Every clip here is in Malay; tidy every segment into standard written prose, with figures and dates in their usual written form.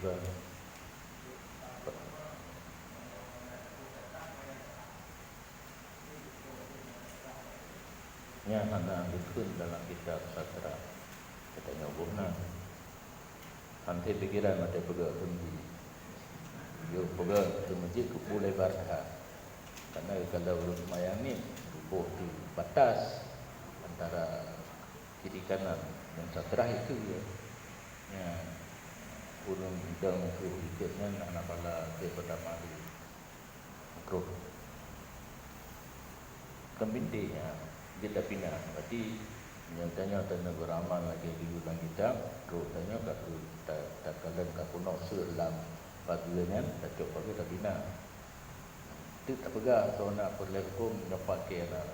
juga nya hana dikun dalam kitab sastra katanya guna nanti pikiran ada pegawai kunci yo pegawai ke masjid ke boleh barha karena kalau lumayan ni bubuh di batas antara kiri kanan dan sastra itu ya urang bidang ke ikutnya anak pala ke pertama di makruh kembintinya kita pindah, berarti nyatanya tanda beramal lagi di ulang kita, rutanya tak kalian tak kuno selam bagian tak coba kita pindah. Itu tak pegang, so nak perlekum nak pakai lah.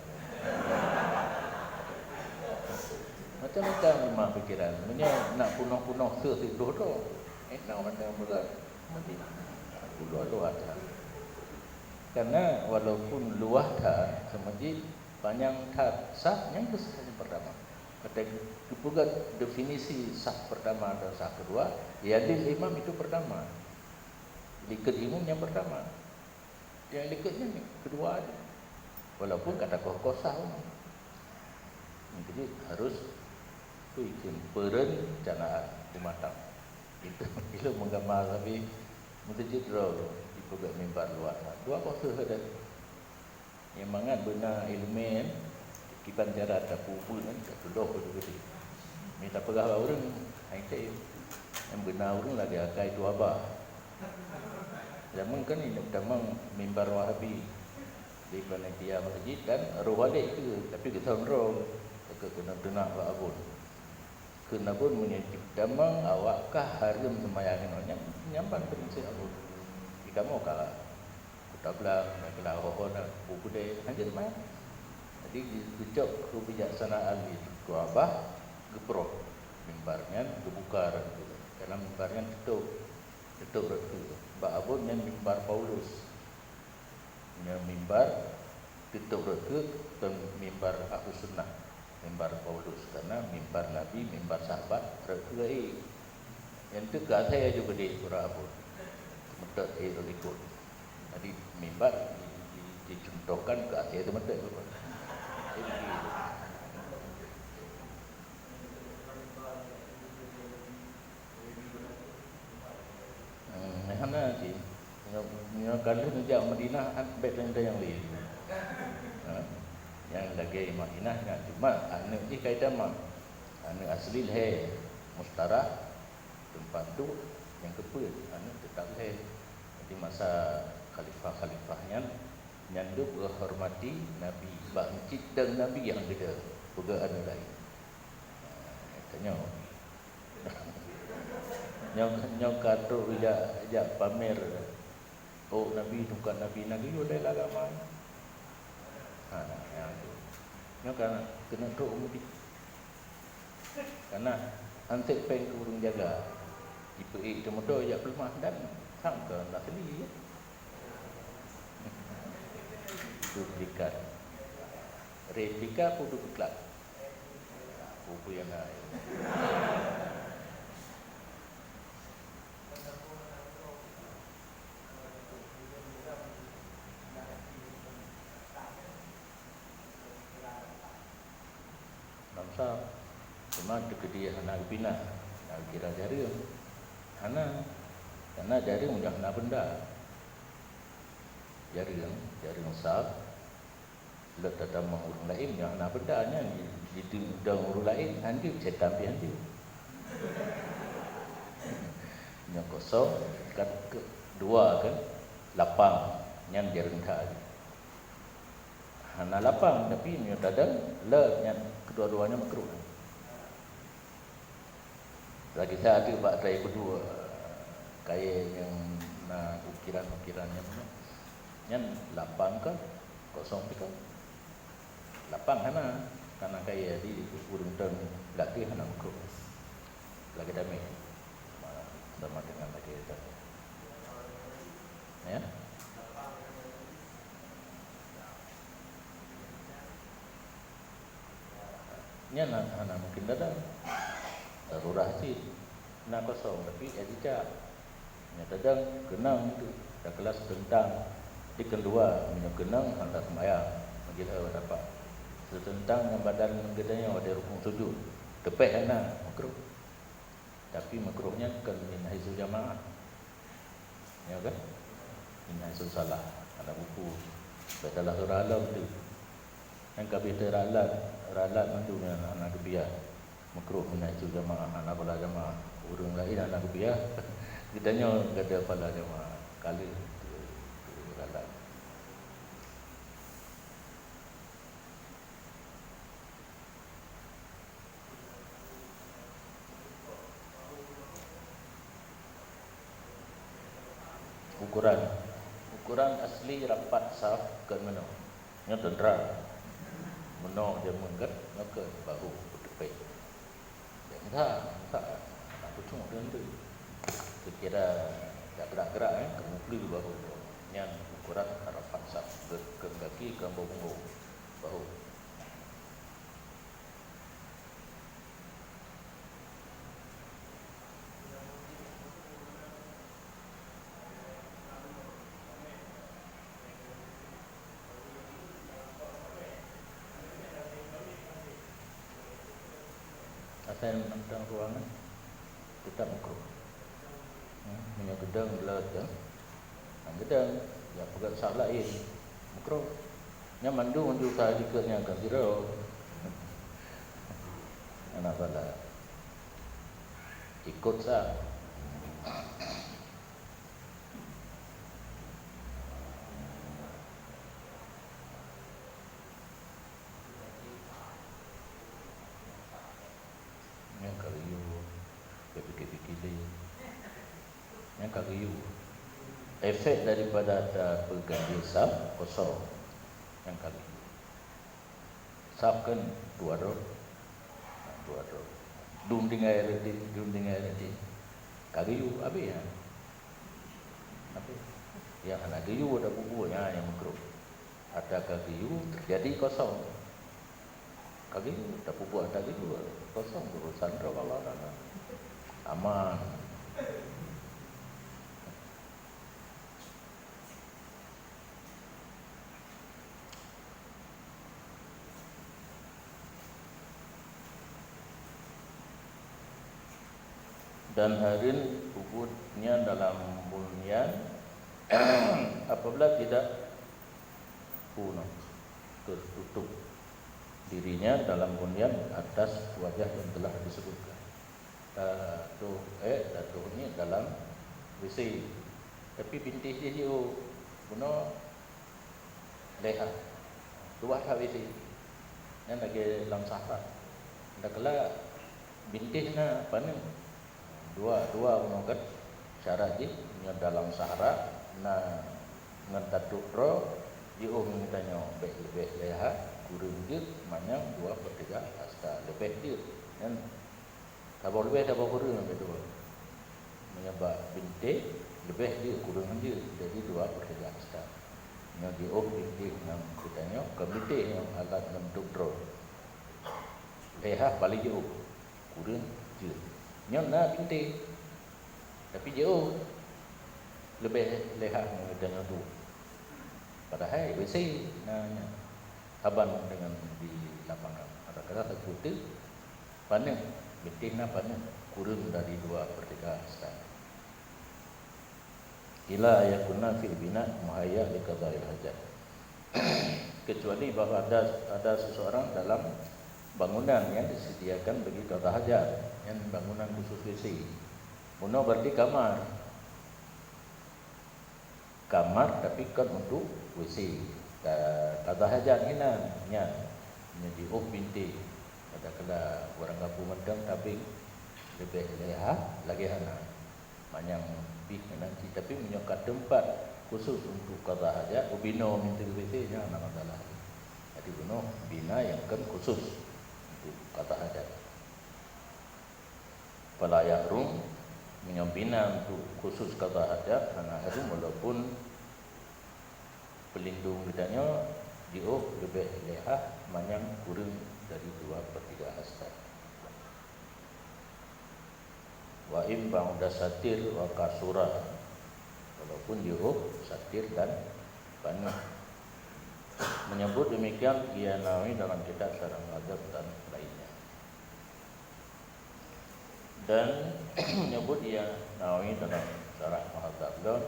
Macam-macam memang pikiran, sebenarnya nak kuno sehidup tu, enak macam berat, nanti luar dah. Karena walaupun luah dah, semajik panjang tak sah yang kesalahan pertama. Kata juga definisi sah pertama dan sah kedua, yadil imam itu pertama, likat imam yang pertama, yang likatnya kedua aja. Walaupun kata kokoh sah, jadi harus tu izin perencanaan umatang. Itu bila menggambar tapi mutajid roh juga mimbar luar. Dua kosa ada. Yang mangat benar ilmu kipan jarat tak pupul kan tak tuduh begitu. Minta pegah orang ai yang benar orang lagi akai tu abah. Zaman kan ini tamang mimbar Wahabi di panitia masjid kan roh balik tu tapi kita roh kena abun. Kena pun menyejik tamang awakkah harum sembahyang nyampan prinsip abun. Kita mau kalah tabla nakala hohona bubude hadir mai jadi dicok kebijaksanaan itu ku abah geprok mimbarnya gebukar gitu karena mimbarnya tutup ratu ba abun yang mimbar Paulus yang mimbar tutup ratu dan mimbar Ahlus Sunnah mimbar Paulus karena mimbar Nabi mimbar sahabat ratu yang tu ke saya juga di surah abun mudah itu ikut. Jadi mimbar dicontohkan ke atas itu betul. Mana sih? Yang kalau sejak Madinah bet yang lain. Yang lagi Madinah kan cuma anu ni kaitan mah. Anu asli leh mustarah tempat tu yang kepul anu tetap leh. Di masa khalifah-khalifahnya nyanduk menghormati Nabi bangkit dan Nabi yang beda pegaan lain katanya nyok kata ijak pamer oh Nabi bukan Nabi udah agama yang tu nyok kena tu umudi karena antek peng urung jaga IPE itu motor ijak pelemah dan sangka nak sendiri ya duplikat replika pun duplikat buku yang lain namsa cuma dia anak pinah nak kira jari anak karena jari menjadi benda jari sah letak dalam urung lain yang nak bedanya di dalam urung lain hantu cetam pi hantu yang kosong kat kedua kan lapang yang jarang tak hana lapang tapi ni kadang le yang kedua-duanya makruh lagi satu bak saya kedua kaya yang nak ukiran-ukirannya yang lapang kan kosong pi kan lapang karena kaya di urung dan lagi hana makruh lagi damai sama dengan lagi itu ya nya hana mungkin ada darurat sih nak kosong tapi edita Kadang kenang tu dah kelas tentang di kedua minyak kenang hendak sembahyang kita dapat tentang yang badan gedanya ada rukun sujud tepek ana makruh, tapi makruhnya kan min haitsu jamaah ya kan, min haitsu salah ada buku betalah surah alam tu yang kabeh ralat mandunya anak biar makruh min haitsu jamaah anak bala jamaah urang lain anak biar gedanya gada pala jamaah kali ralat. Ukuran asli rapat saf kan mana nya tendra meno dia mengget ke bahu tepek dia tak aku cuma tu kira tak gerak-gerak kemukli bahu nya ukuran rapat saf ke kaki ke bahu. Asal tentang ruangan tetap makruh. Punya gedang belat ya. Gedang ya pegat sah lain makruh. Nya mandu sah dikatnya kan zero. Anak bala ikut sah. Yang kaliu fikir-fikir yang kaliu efek daripada ada pergantian saf kosong yang kali saf kan dua rok dunding air di kaliu habis ya apa yang anak kaliu ada bubunya yang makruh ada kaliu terjadi kosong kali tak pupuk ada gitu kosong urusan kalau aman. Dan harin pupuknya dalam bunyan apabila tidak tertutup dirinya dalam bunyan atas wajah yang telah disebutkan. Datuh ini dalam WC. Tapi bintis dia guna leha. Dua WC. Yang lagi dalam sahara. Dah kala bintisnya apa ni? Dua mengugat syarat dia dalam sahara na ngentatuh ro dium tanya lebih leha kurang dia manyang 2/3 hasta lebih dia kan tak boleh kurang betul menyebab bintik lebih dia kurang dia jadi 2/3 hasta yang dium bintik yang kitanya komite yang alat bentuk draw leha paling jauh kurang dia nyana bintik tapi jauh lebih leha dengan tu padahal WC nanya aban dengan di lapangan ada kata terkutuk panen betina panen kurang dari 2/3 hasta ila yakuna fil bina muhayya li qada'il hajat kecuali bahawa ada seseorang dalam bangunan yang disediakan bagi qada hajat yang bangunan khusus WC Muno berarti kamar tapi kan untuk WC kata hajat nya jadi binti ada kala orang kampung mendang tapi lebih leha lagi hana manyang bih nanti tapi menyokat tempat khusus untuk kata hajat ubino minta WC nya nama salah jadi buno bina yang kan khusus untuk kata hajat pelayak rum menyombina untuk khusus kata hajat karena harum walaupun pelindung bedanya lebih leha manyang kurang dari 2/3 hasta wa im ba'da satir wa kasura ataupun jauh, satir dan panuh. Menyebut demikian ia Nawawi dalam kitab Syarah Madzhab dan lainnya. Dan menyebut ia Nawawi dalam Syarah Madzhab dan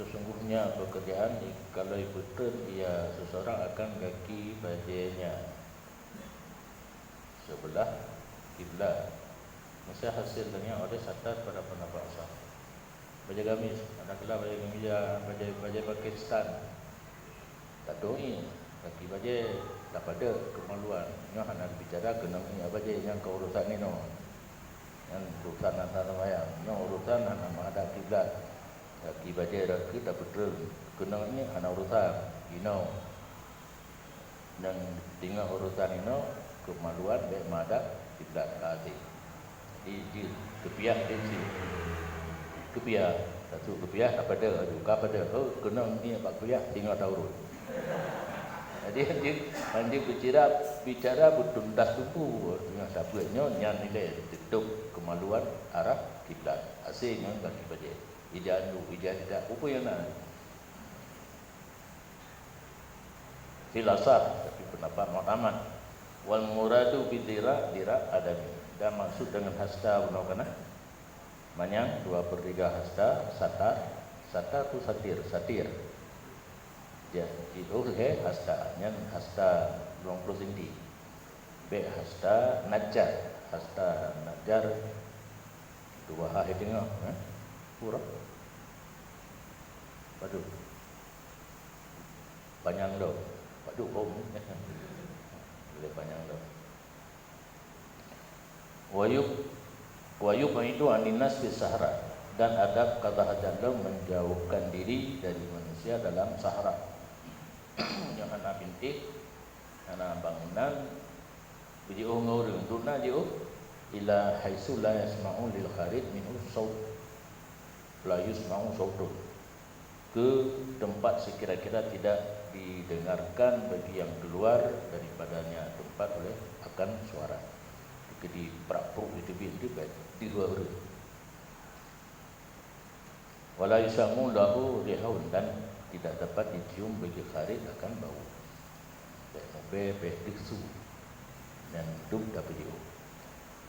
sesungguhnya pekerjaan kalau betul ia seseorang akan kaki bajunya sebelah kiblat. Masa hasilnya oleh satar pada pendapat asal. Baju gamis, anak kelas baju gamis baju Pakistan. Tak doi, kaki baju tak pada kemaluan. Nyo hanya bicara kena punya baju yang ke urusan ni no. Yang urusan antara wayang, nyo urusan hanya menghadap kiblat. Kaki baju rakyat tak betul. Kena ni hanya urusan, you know. Dan tinggal urusan ini kemaluan baik menghadap kiblat lazim. Di kepiah dia kepiah satu kepiah tak pada juga pada kena ni apa kepiah tinggal tahu. Jadi dia bicara bertuntas tubuh dengan sabuknya yang nilai tutup kemaluan arah kiblat asalnya kaki baje ijaz tidak apa yang nak filasaf tapi pendapat mu'tamad wal muradu bidira dira adami dan maksud dengan hasta benar kana manyang 2/3 hasta satar tu satir jadi hasta nyan hasta 20 cm be hasta najar dua hari tengah pura padu panjang do padu hom boleh panjang do wayub itu aninas fi sahara dan adab kata hajandam menjauhkan diri dari manusia dalam sahara. Yang anak bintik, anak bangunan, biji ngurung turna jauh, ila haitsu la yasma'u lil kharij minhu saut, la yasma'u sautu. Ke tempat sekira-kira tidak didengarkan bagi yang keluar daripadanya tempat oleh akan suara. Di prakpuk itu di dua huruf. Wala yusamu lahu rihaun dan tidak dapat dicium bagi kharij akan bau. Be diksu dan dum dapat diu.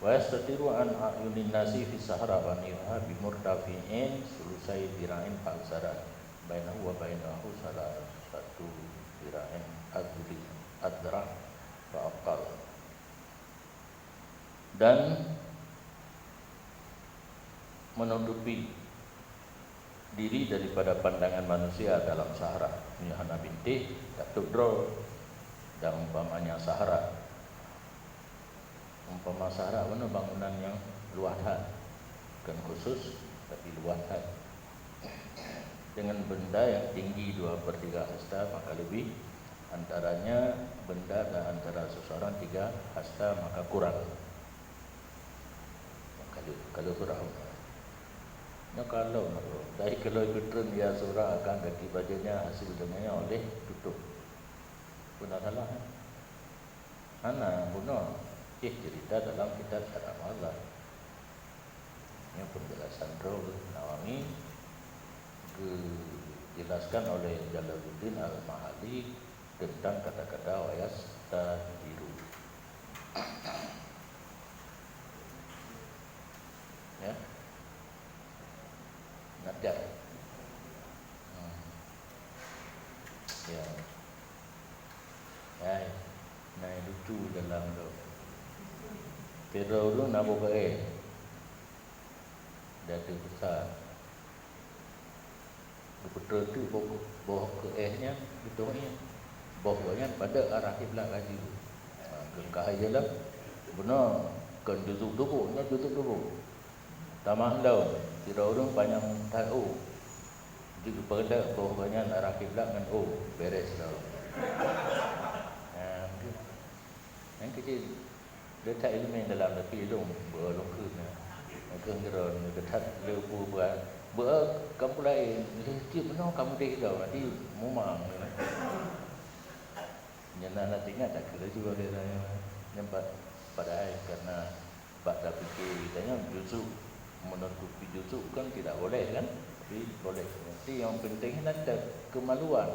Wa yastatiru an ayunin nasi fi sahara wa niha bi murtafi'in sulusai dira'in falsara bainahu wa bainahu salah satu dira'in adra fa aqal. Dan menutupi diri daripada pandangan manusia dalam sahara. Ini hana binti Datuk Dro dan umpamanya sahara. Umpama sahara mana bangunan yang luahan, bukan khusus tapi luahan. Dengan benda yang tinggi 2/3 hasta maka lebih, antaranya benda dan antara seseorang 3 hasta maka kurang. Kalau surah nah kalau dari kalau ikutun ya surah akan kaki bajunya hasil dengannya oleh tutup pun adalah ana bunuh cerita dalam kitab Syarah Madzhab ini penjelasan Nawawi dijelaskan oleh Jalaluddin Al-Mahali tentang kata-kata wayas tadiru ya najar ya nah lucu dalam tu pero lu nak buka dah tu besar betul tu bawah ke nya betulnya bawahnya pada arah kiblat lagi kehayalah benar kan duduk dulu tamah lau tidak orang panjang tahu juga pada bawahnya arah kiblat kan beres lau yang kecil dekat ilmu dalam tapi ilmu berlong ke kegeran dekat lebu kamu lain dia benar kamu dah nanti mumang nyana nak ingat tak kira juga dia nampak pada air karena pada fikir ditanya justru menutupi justru kan tidak boleh kan Tapi boleh. Nanti yang penting ada kemaluan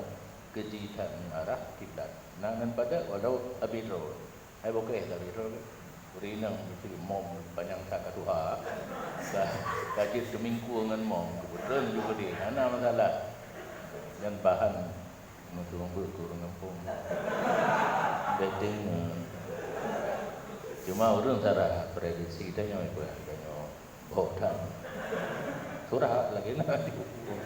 kejitan arah kiblat. Nangan pada walau abidro. Hai boleh tak abidro? Urinang itu mom banyak tak katuha. Kaji seminggu dengan mom. Kebetulan juga dia. Mana masalah? Dan bahan untuk kurang kampung. Betul. Cuma orang cara prediksi kita yang apa? Yang bohong. Surah lagi nak dihukum.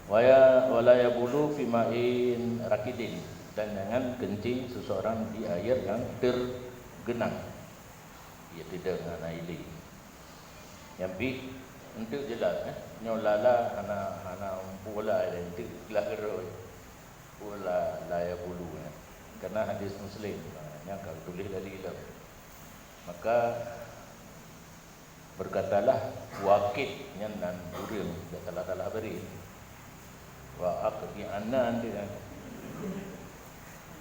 Wala yabulu fi ma'in rakidin, dan jangan kencing seseorang di air yang tergenang. Ia tidak dengan aili. Yang bi untuk jelas nyolala ana pula itu kelakar pula la yabulu. Karena hadis Muslim yang kalau tulis dari dalam. Maka berkatalah wakid yang nan duril katalah beri wa aqdi anna dia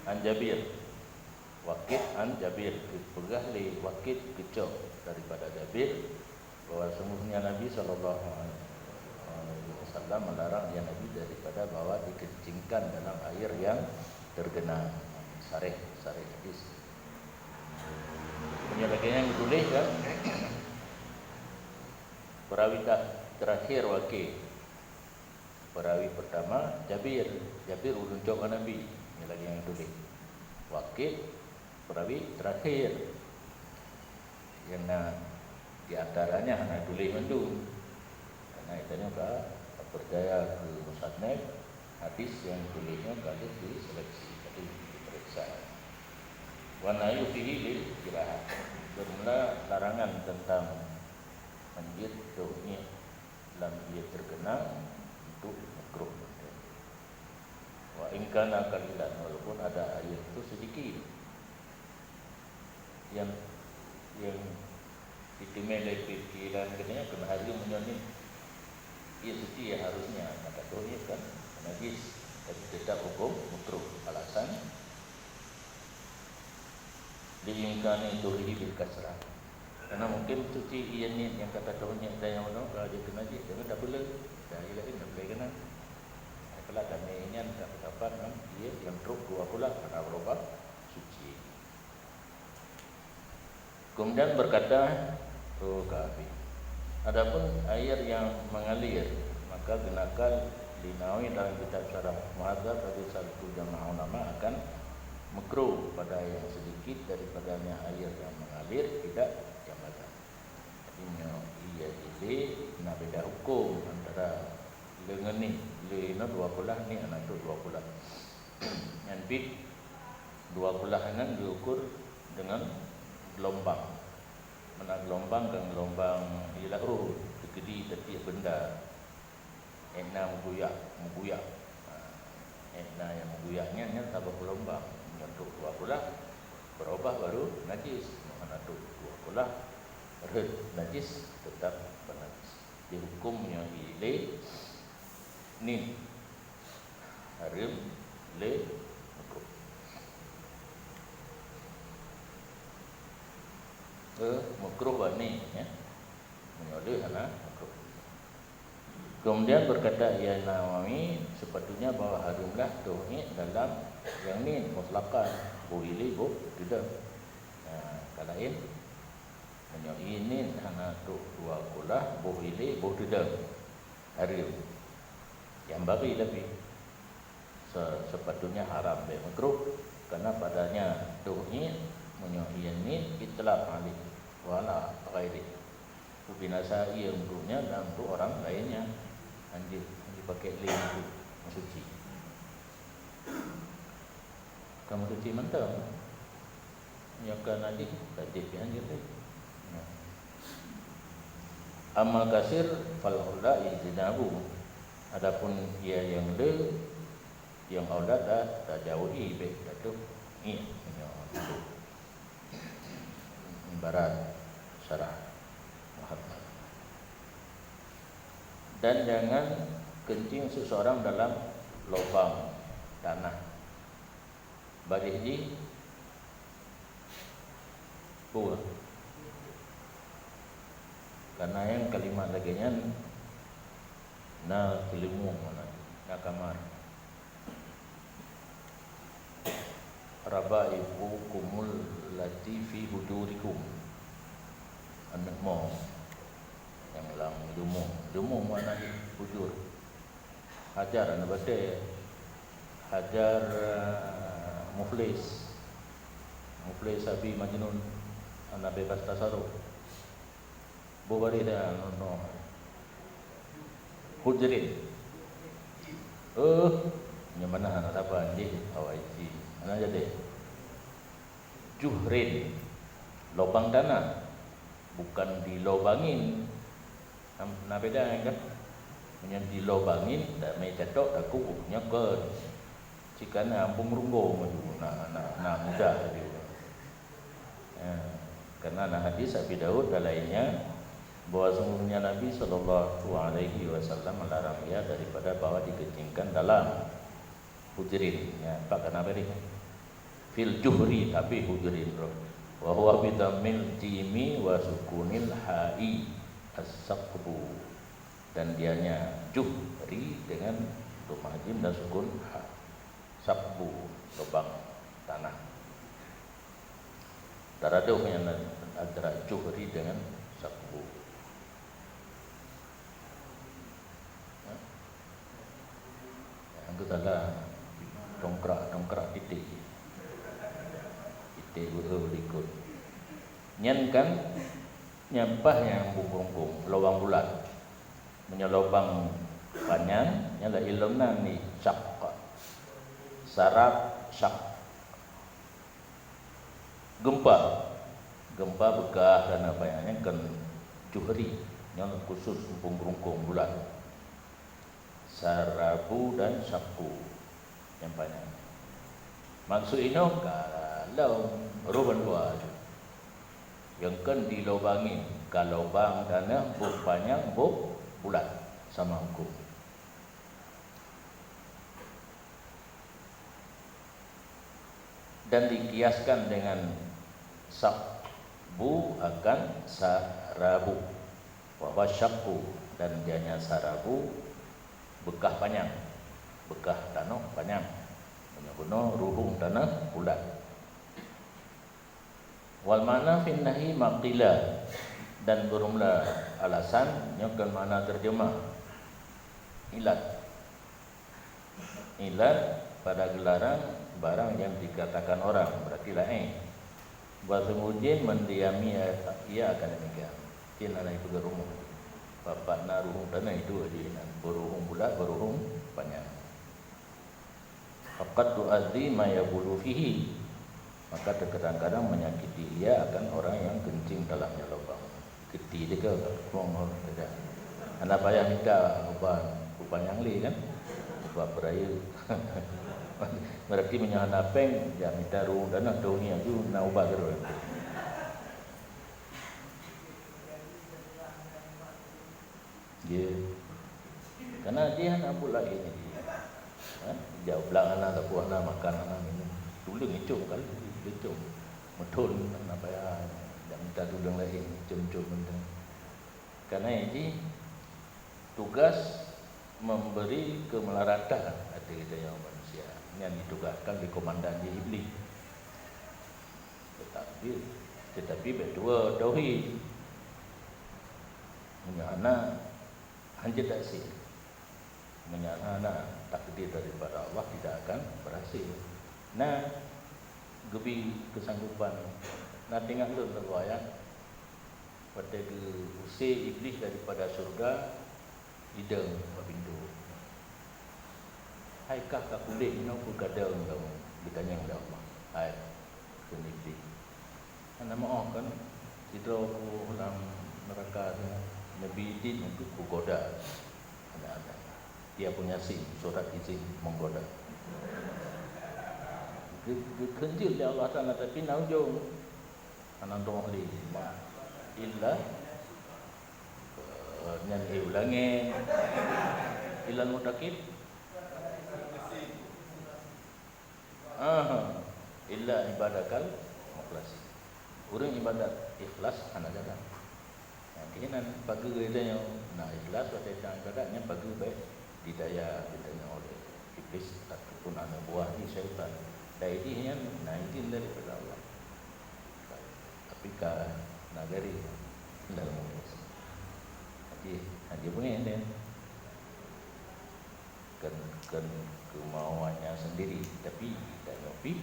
an Jabir wakid an Jabir pegah li wakid kecok daripada Jabir bahwa sungguhnya Nabi sallallahu alaihi wasallam melarang yang Nabi daripada bawa dikencingkan dalam air yang tergenang. Sarih hadis. Punya lagi yang ditulis kan? Perawi terakhir wakil. Perawi pertama Jabir ulun cok Nabi. Ini lagi yang tulis. Wakil perawi terakhir. Yang di antaranya nak tulis mendung. Karena itanya percaya ke musannaf hadis yang tulisnya kali diseleksi tadi diperiksa. Wa nayu fihi lil kirahat. Bermula larangan tentang manjit dohnya dalam dia tergenang untuk makruh. Wa in kana qalilan, walaupun ada air itu sedikit yang ditimai pikiran katanya kena hari menyoni. Ia suci ya harusnya maka dohnya kan najis, tapi tetap hukum makruh. Alasan diingkani dohi bil kasrah. Karena mungkin suci ia ni yang kata dohnya dan yang mana kalau dia kena najis dia tak boleh. Dah ilahin tak boleh kena. Kalau kami ini tak dapat dia yang truk dua pula karena berubah suci. Kemudian berkata Kabi, adapun air yang mengalir maka gunakan dinawi dalam kitab syarah muhadzab dari satu jamaah ulama akan makruh pada yang sedikit daripadanya air yang mengalir tidak jambatan. Artinya ia ini nak beda hukum antara dengan ni le dua pulah ni anak tu dua pulah. Yang big dua pulah nan diukur dengan gelombang. Mana gelombang kan gelombang ialah tegedi setiap benda. Enam mengguyak. Enam yang mengguyaknya nya tambah gelombang. Untuk dua pulah berubah baru najis. Mana tu dua pulah red najis tetap najis. Dihukumnya ile ni harim le makruh. Makruh bani ya. Menyoleh anak makruh. Kemudian berkata ya Nawawi sepatutnya bahawa harumlah dohnya dalam yang ni mutlakan boleh bu tidak. Kalau lain menyoleh ini anak tu dua kulah boleh bu tidak harum. Yang babi tapi sepatutnya haram be makruh karena padanya dohnya menyoleh ini itlaq alih wala ghairi. Binasa ia untuknya dan untuk orang lainnya. Anjir dipakai lem itu mensuci. Kamu suci mentah. Yang kan najis tadi anjir tu. Amal kasir falhulla izinabu. Adapun ia yang le yang aula dah jauhi baik tu ni ibarat syarah. Dan jangan kencing seseorang dalam lubang tanah. Bagi haji buah. Karena yang kalimat laginya na kilimu mana na kamar rabaibukumul lati fi hudurikum anak mo yang lang dumu mana hujur hajar anak bade hajar muflis abi majnun anak bebas tasarruf bobari dah no hujrin yang mana anak apa ni awaiji anak jadi juhrin lubang tanah bukan dilobangin na beda kan yang dilobangin dak mai catok dak ku nyakeun jika na ampung runggo na mudah dia karena ada hadis Abi Daud dan lainnya bahwa sungguhnya Nabi Sallallahu Alaihi Wasallam melarang dia daripada bawa dikencingkan dalam hujrin. Ya, Pak kenapa ni? Fil juhri tapi hujrin. Wa huwa bidamil jimi wa sukunil hai as-saqbu dan dianya juhri dengan domah jim dan sukun ha. Saqbu lubang tanah. Taraduh yang antara juhri dengan saqbu. Yang kedua dongkrak titik berikut. Nyen kan nyampah yang bungkung lubang bulat, punya lubang panjang, nyala ilmna ni syak, sarap syak. Gempa begah dan apa yang kan juhri yang khusus bungkung bulat, sarabu dan syaku yang banyak. Maksud ini kalau ruban buat yang kan dilobangin kalau bang dana buk panjang buk bulat sama hukum. Dan dikiaskan dengan sakbu akan sarabu wa syakku dan dianya sarabu bekah panjang bekah tanah panjang guna ruhung tanah bulat wal mana fin nahi maqila dan berumlah alasan yang kan mana terjemah ilat pada gelaran barang yang dikatakan orang berarti lain buat kemudian mendiami ia akan demikian kena naik ke rumah bapak na ruhung tanah itu aja beruhung bulat beruhung panjang faqad tu'adzi ma yabulu fihi maka kadang-kadang menyakiti ia akan orang yang kencing dalamnya lubang gede dia ke ngomong tidak anak payah minta uban yang li kan uban beraya berarti menyahan apeng dia minta ruang dan dunia tu nak ubah terus dia karena dia nak pula ini jauh belakang anak tak puas nak makan anak minum tulang icung kali icung betul nak payah dia minta tulang lain icung-icung benda karena ini tugas memberi kemelaratan hati daya manusia yang ditugaskan di komandan di iblis tetapi berdua tauhid menyana hanya tak sih menyana takdir daripada Allah tidak akan berhasil. Nah, gebi kesanggupan. Nah, tengok tu ayat pada usir iblis daripada surga hidung pintu. Hai kah kulit ni aku gadang kau ditanya oleh Allah. Hai iblis. Nama Allah kan kita aku dalam neraka Nabi Idin itu goda. Ada. Dia punya sim, surat izin menggoda. Kenjil dia Allah Ta'ala tapi naujung anak dohli illa nyanyi ulangi illa mutakib illa ibadakal mukhlasi. Orang ibadat ikhlas anak jalan Kena pagi kita nak ikhlas pada kadang-kadangnya pagi baik didaya ditanya oleh iblis ataupun anak buah di syaitan. Dan ini yang izin daripada Allah. Tapi kan nagari dalam mulut. Jadi punya ini kan kemauannya sendiri, tapi tidak nyopi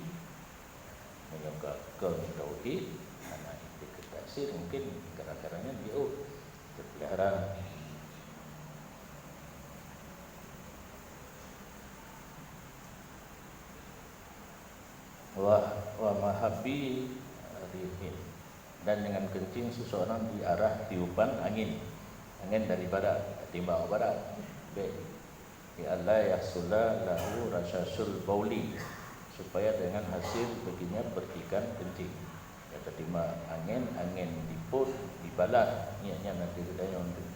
menyokapkan tauhid. Anak itu ketasir mungkin gara-garanya dia terpelihara. Wa mahabbi rihin, dan dengan kencing seseorang di arah tiupan angin dari barat, timbang barat. Ya Allah yahsula lahu rasasul bauli, supaya dengan hasil baginya percikan kencing. Ya terima angin diput dibalas, niatnya nanti kedanya untuk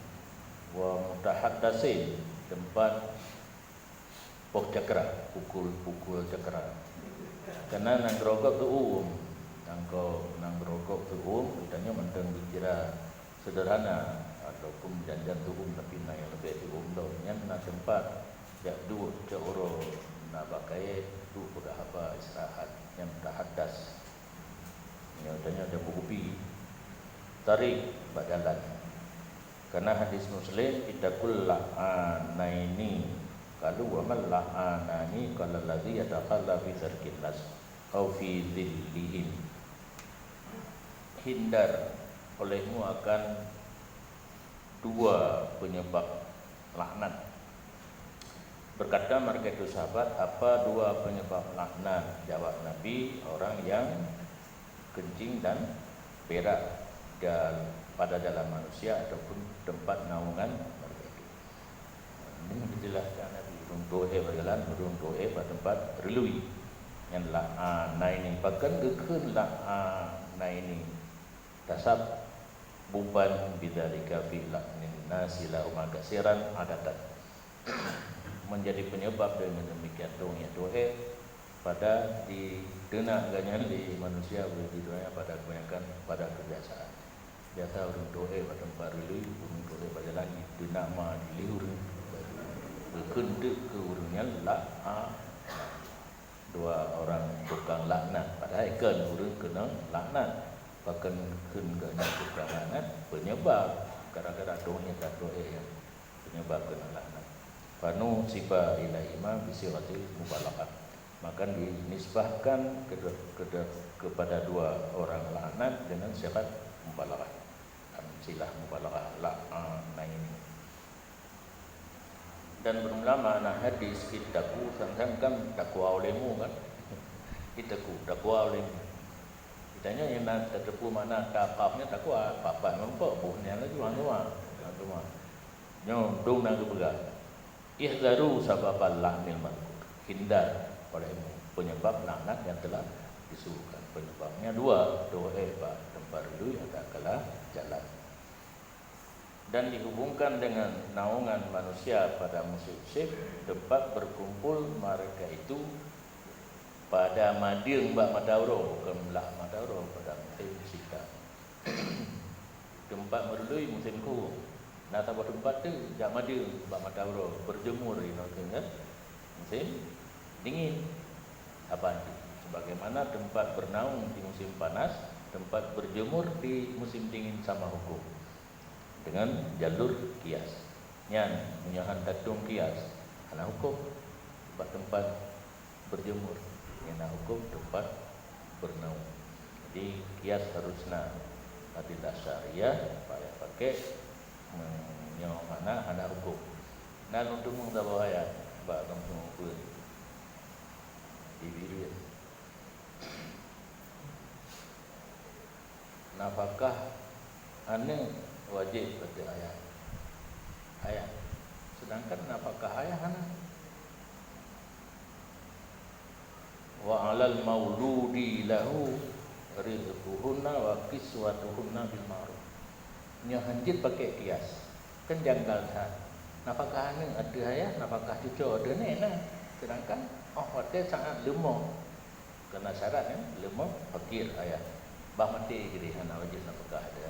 wa mutahaddasin, tempat pok cakra, pukul cakra. Karena nang rokok tu nang rokok tu katanya mentang dikira sederhana ataupun janjan tu tapi nang yang lebih tu tu yang nak tempat jak dua coro nak pakai tu sudah apa istirahat yang tahaddas. Yang katanya ada buku tarik berjalan. Karena hadis Muslim ittaqul la'anaini, qalu wa man la'anani qala allazi yatakhalla fi sarkin nas au fi dhillihim. Hindar olehmu akan dua penyebab laknat. Berkata mereka itu sahabat, apa dua penyebab laknat? Jawab Nabi, orang yang kencing dan berak pada jalan manusia ataupun tempat naungan mereka itu. Ini dijelaskan Nabi, urung doa berjalan, urung doa pada tempat relui. Yang la'anaini, bahkan gekun la'anaini tasab buban bidzalika fi la'nin nasi lahum kasiran adatan, menjadi penyebab dengan demikian doa pada didenakkannya di manusia di dunia pada kebanyakan pada kebiasaan. Biasa orang doa pada tempat relui, orang doa pada lagi denak ma diliur berkendek ke urungnya dua orang tukang laknat, padahal kan urung kena laknat, bahkan kena tukang laknat penyebab gara-gara doanya tak doa yang penyebab kena laknat. Fanu sifa ila imam bisirati mubalaghah, maka dinisbahkan kepada dua orang laknat dengan sifat mubalaghah, silah mubalaghah la'anaini. Dan belum lama anak hadis itaku sang-sang kan takwa olehmu kan, itaku takwa olehmu. Ditanya yang nak terdepu mana takapnya takwa apa nampak buhnya lagi mana nyo dong nak begal. Ihdaru sababal lahnil mazkur, hindar olehmu penyebab laknat yang telah disuruhkan. Penyebabnya dua, doa tempat relui ada kala jalan. Dan dihubungkan dengan naungan manusia pada musim syif, tempat berkumpul mereka itu pada mading bak madauro, bukan belah madauro pada musim sita. Tempat merlui musim kurung. Nah, tak tempat tu jak mading bak madauro berjemur kan musim dingin. Apa itu? Sebagaimana tempat bernaung di musim panas, tempat berjemur di musim dingin sama hukum. Dengan jalur kias, nyan menyahan datung kias, anak hukum tempat berjemur, anak hukum tempat bernaung. Jadi kias harusnya adilah syariah, pakai menyong anak hukum. Nah untuk mengetahui ayat, bak kamu pun dibiru. Nafkah ane wajib pada ayah. Sedangkan nafkah ayah wa 'alal mauludi lahu rizquhunna wa kiswatuhunna bil ma'ruf. Nya hanjit pakai kias. Kan janggal sah. Nafkah ada ayah, nafkah cucu ada nenek. Sedangkan hotel sangat lemah. Karena syarat lemah fakir ayah. Bah mati jadi anak wajib nafkah ada.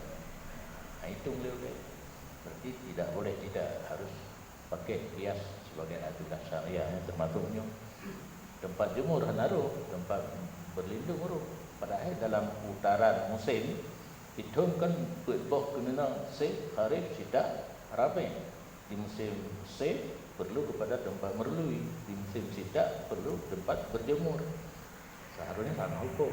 Hitung boleh. Berarti tidak boleh, tidak harus pakai kias sebagai acuan syariah, termasuknya tempat jemur naruh, tempat berlindung naruh. Padahal dalam putaran musim hitung kan boh kena se kharif tidak rabi. Di musim se perlu kepada tempat merlui, di musim tidak perlu tempat berjemur. Seharusnya sama hukum.